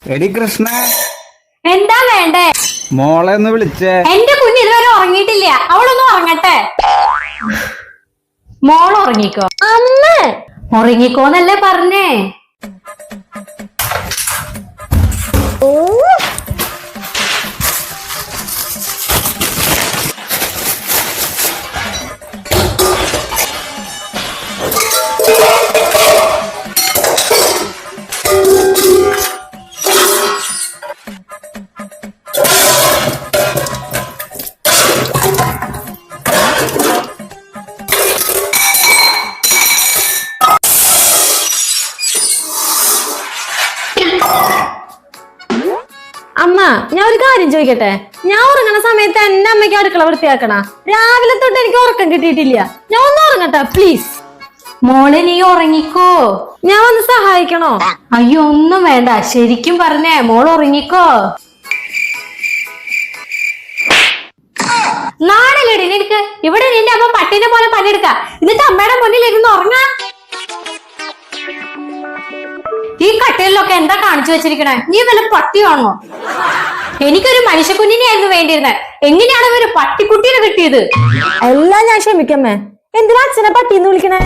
എടി കൃഷ്ണ, എന്താ വേണ്ടേ? മോളെ ഒന്ന് വിളിച്ചേ. എന്റെ കുഞ്ഞ് ഇതുവരെ ഉറങ്ങിയിട്ടില്ല, അവളൊന്ന് ഉറങ്ങട്ടെ. മോൾ ഉറങ്ങിക്കോ. അമ്മ ഉറങ്ങിക്കോന്നല്ലേ പറഞ്ഞേ. അമ്മ, ഞാൻ ഒരു കാര്യം ചോദിക്കട്ടെ? ഞാൻ ഉറങ്ങണ സമയത്ത് എന്റെ അമ്മയ്ക്ക് അടുക്കള വൃത്തിയാക്കണ? രാവിലെ തൊട്ട് എനിക്ക് ഉറക്കം കിട്ടിയിട്ടില്ല. ഞാൻ ഒന്ന് ഉറങ്ങട്ടെ പ്ലീസ്. മോളെ നീ ഉറങ്ങിക്കോ. ഞാൻ ഒന്ന് സഹായിക്കണോ? അയ്യോ ഒന്നും വേണ്ട, ശരിക്കും പറഞ്ഞേ, മോൾ ഉറങ്ങിക്കോ. നാടല്ലേടി നിനക്ക്? ഇവിടെ നിന്റെ അമ്മ പട്ടിനെ പോലെ പണിയെടുക്ക, എന്നിട്ട് അമ്മയുടെ മുന്നിൽ ഇരുന്ന് ഉറങ്ങാ. ഈ കട്ടിലൊക്കെ എന്താ കാണിച്ചു വെച്ചിരിക്കണേ? നീ വല്ല പട്ടിയാണോ? എനിക്കൊരു മനുഷ്യക്കുഞ്ഞിനെയായിരുന്നു വേണ്ടിയിരുന്നത്. എങ്ങനെയാണ് ഒരു പട്ടിക്കുട്ടീനെ കിട്ടിയത്? എല്ലാം ഞാൻ ക്ഷമിക്കമ്മേ. എന്തിനാ അച്ഛനെ പട്ടിന്ന് വിളിക്കണേ?